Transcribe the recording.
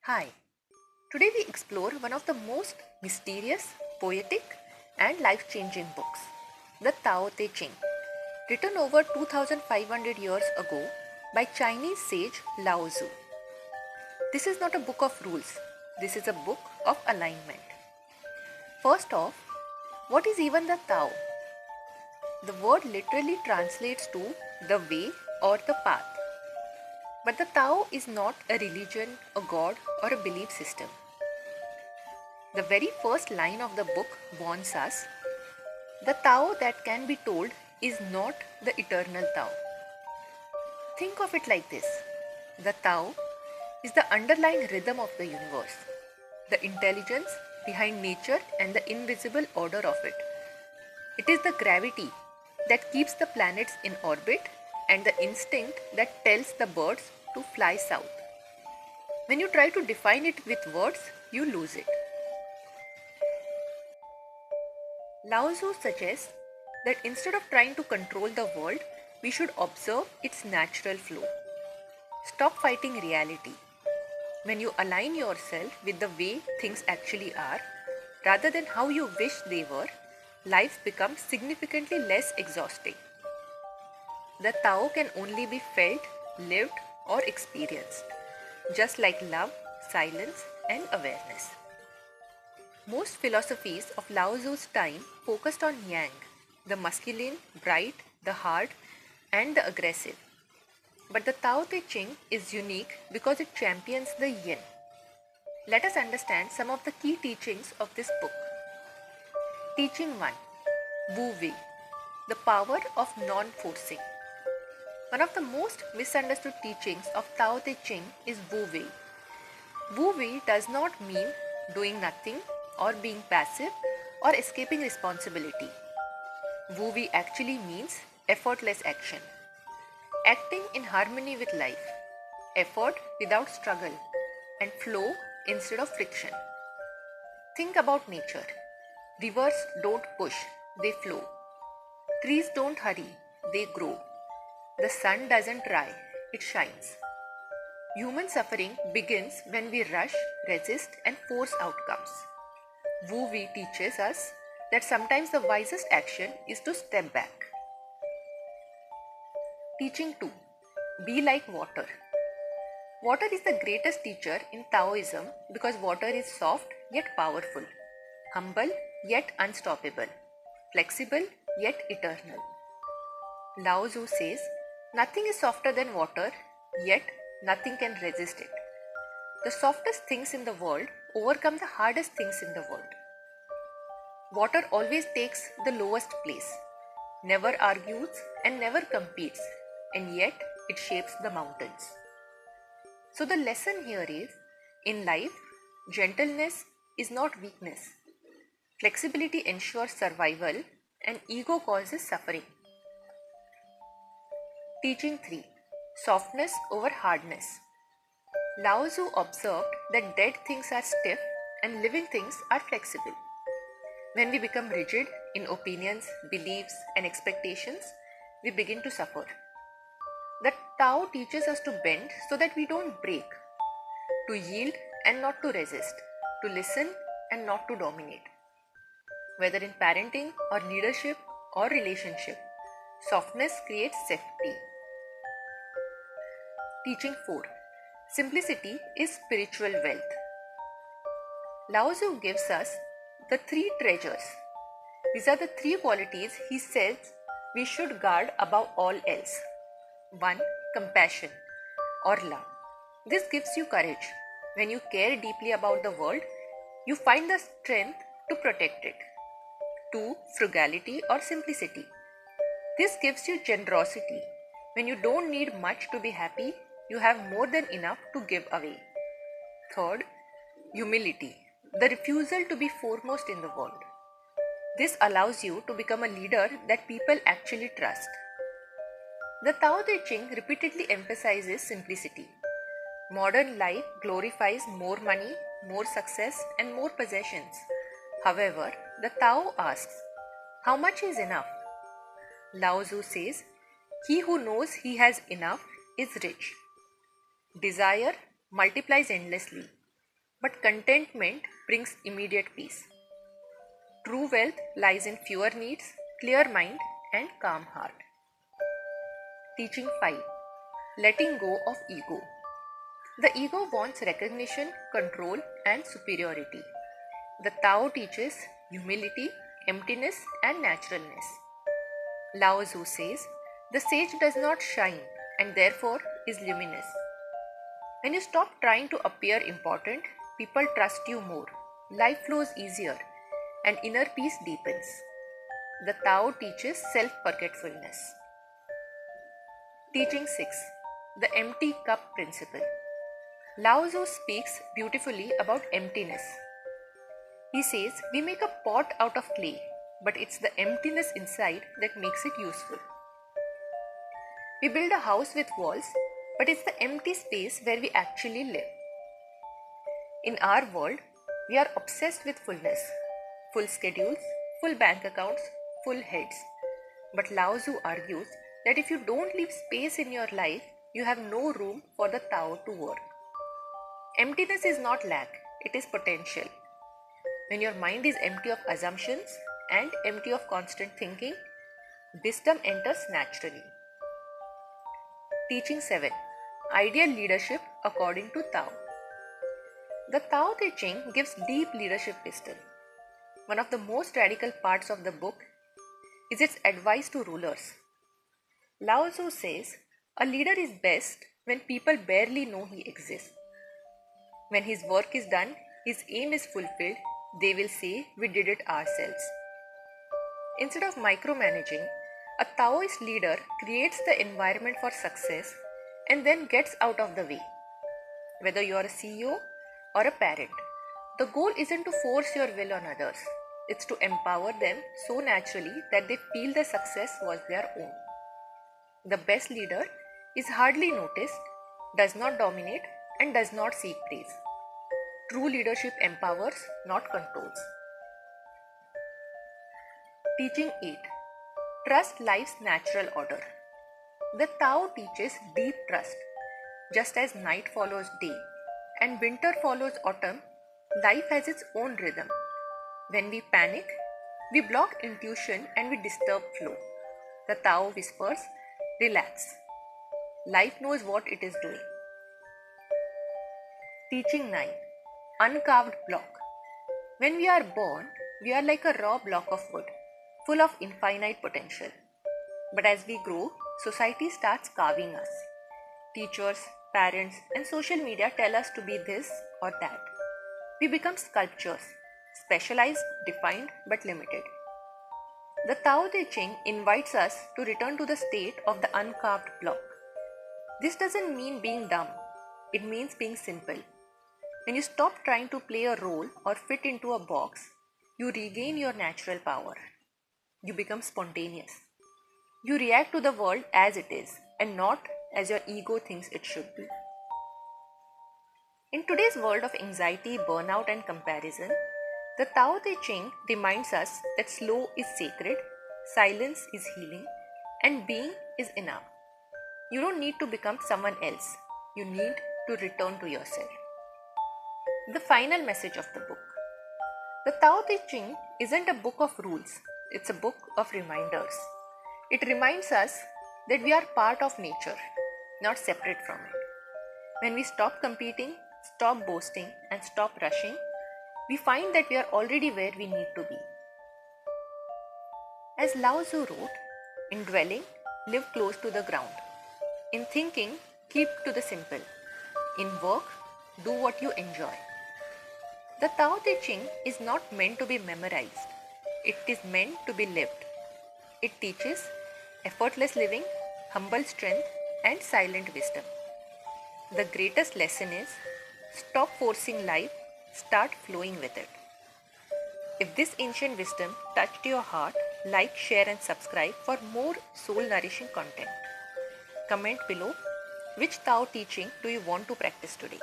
Hi, today we explore one of the most mysterious, poetic, and life changing books, the Tao Te Ching, written over 2500 years ago by Chinese sage Lao Tzu. This is not a book of rules, this is a book of alignment. First off, what is even the Tao? The word literally translates to the way or the path. But the Tao is not a religion, a god, or a belief system. The very first line of the book warns us the Tao that can be told is not the eternal Tao. Think of it like this: the Tao is the underlying rhythm of the universe, the intelligence behind nature and the invisible order of it. It is the gravity that keeps the planets in orbit and the instinct that tells the birds to fly south. When you try to define it with words, you lose it. Lao Tzu suggests that instead of trying to control the world, we should observe its natural flow. Stop fighting reality. When you align yourself with the way things actually are, rather than how you wish they were, life becomes significantly less exhausting. The Tao can only be felt, lived, or experienced, just like love, silence, and awareness. Most philosophies of Lao Tzu's time focused on yang, the masculine, bright, the hard, and the aggressive. But the Tao Te Ching is unique because it champions the yin. Let us understand some of the key teachings of this book. Teaching 1: Wu Wei, the power of non-forcing. One of the most misunderstood teachings of Tao Te Ching is Wu Wei. Wu Wei does not mean doing nothing or being passive or escaping responsibility. Wu Wei actually means effortless action. Acting in harmony with life, effort without struggle, and flow instead of friction. Think about nature. Rivers don't push, they flow. Trees don't hurry, they grow. The sun doesn't dry, it shines. Human suffering begins when we rush, resist, and force outcomes. Wu Wei teaches us that sometimes the wisest action is to step back. Teaching 2: Be like water. Water is the greatest teacher in Taoism because water is soft yet powerful, humble yet unstoppable, flexible yet eternal. Lao Tzu says, nothing is softer than water, yet nothing can resist it. The softest things in the world overcome the hardest things in the world. Water always takes the lowest place, never argues and never competes, and yet it shapes the mountains. So the lesson here is, in life, gentleness is not weakness. Flexibility ensures survival and ego causes suffering. Teaching 3: Softness over hardness. Lao Tzu observed that dead things are stiff and living things are flexible. When we become rigid in opinions, beliefs, and expectations, we begin to suffer. The Tao teaches us to bend so that we don't break, to yield and not to resist, to listen and not to dominate. Whether in parenting or leadership or relationship, softness creates safety. Teaching 4: Simplicity is spiritual wealth. Lao Tzu gives us the 3 treasures. These are the 3 qualities he says we should guard above all else. 1. Compassion or love. This gives you courage. When you care deeply about the world, you find the strength to protect it. 2. Frugality or simplicity. This gives you generosity. When you don't need much to be happy, you have more than enough to give away. 3. Humility, the refusal to be foremost in the world. This allows you to become a leader that people actually trust. The Tao Te Ching repeatedly emphasizes simplicity. Modern life glorifies more money, more success, and more possessions. However, the Tao asks, how much is enough? Lao Tzu says, he who knows he has enough is rich. Desire multiplies endlessly. but contentment brings immediate peace. True wealth lies in fewer needs, clear mind, and calm heart. Teaching 5. Letting go of ego. The ego wants recognition, control, and superiority. The Tao teaches humility, emptiness, and naturalness. Lao Tzu says, the sage does not shine and therefore is luminous. When you stop trying to appear important, people trust you more. Life flows easier and inner peace deepens. The Tao teaches self-forgetfulness. Teaching 6. The empty cup principle. Lao Tzu speaks beautifully about emptiness. He says, we make a pot out of clay, but it's the emptiness inside that makes it useful. We build a house with walls, but it's the empty space where we actually live. In our world, we are obsessed with fullness, full schedules, full bank accounts, full heads. But Lao Tzu argues that if you don't leave space in your life, you have no room for the Tao to work. Emptiness is not lack, it is potential. When your mind is empty of assumptions and empty of constant thinking, wisdom enters naturally. Teaching 7. Ideal leadership according to Tao. The Tao Te Ching gives deep leadership wisdom. One of the most radical parts of the book is its advice to rulers. Lao Tzu says, a leader is best when people barely know he exists. When his work is done, his aim is fulfilled, they will say, we did it ourselves. Instead of micromanaging, a Taoist leader creates the environment for success and then gets out of the way. Whether you are a CEO or a parent, the goal isn't to force your will on others. It's to empower them so naturally that they feel the success was their own. The best leader is hardly noticed, does not dominate, and does not seek praise. True leadership empowers, not controls. Teaching 8. Trust life's natural order. The Tao teaches deep trust. Just as night follows day and winter follows autumn, life has its own rhythm. When we panic, we block intuition and we disturb flow. The Tao whispers, relax. Life knows what it is doing. Teaching 9. Uncarved block. When we are born, we are like a raw block of wood, full of infinite potential. But as we grow, society starts carving us. Teachers, parents, and social media tell us to be this or that. We become sculptures, specialized, defined, but limited. The Tao Te Ching invites us to return to the state of the uncarved block. This doesn't mean being dumb, it means being simple. When you stop trying to play a role or fit into a box, you regain your natural power. You become spontaneous. You react to the world as it is and not as your ego thinks it should be. In today's world of anxiety, burnout, and comparison, the Tao Te Ching reminds us that slow is sacred, silence is healing, and being is enough. You don't need to become someone else. You need to return to yourself. The final message of the book. The Tao Te Ching isn't a book of rules, it's a book of reminders. It reminds us that we are part of nature, not separate from it. When we stop competing, stop boasting, and stop rushing, we find that we are already where we need to be. As Lao Tzu wrote, in dwelling, live close to the ground. In thinking, keep to the simple. In work, do what you enjoy. The Tao Te Ching is not meant to be memorized. It is meant to be lived. It teaches effortless living, humble strength, and silent wisdom. The greatest lesson is stop forcing life, start flowing with it. If this ancient wisdom touched your heart, like, share, and subscribe for more soul-nourishing content. Comment below which Tao teaching do you want to practice today.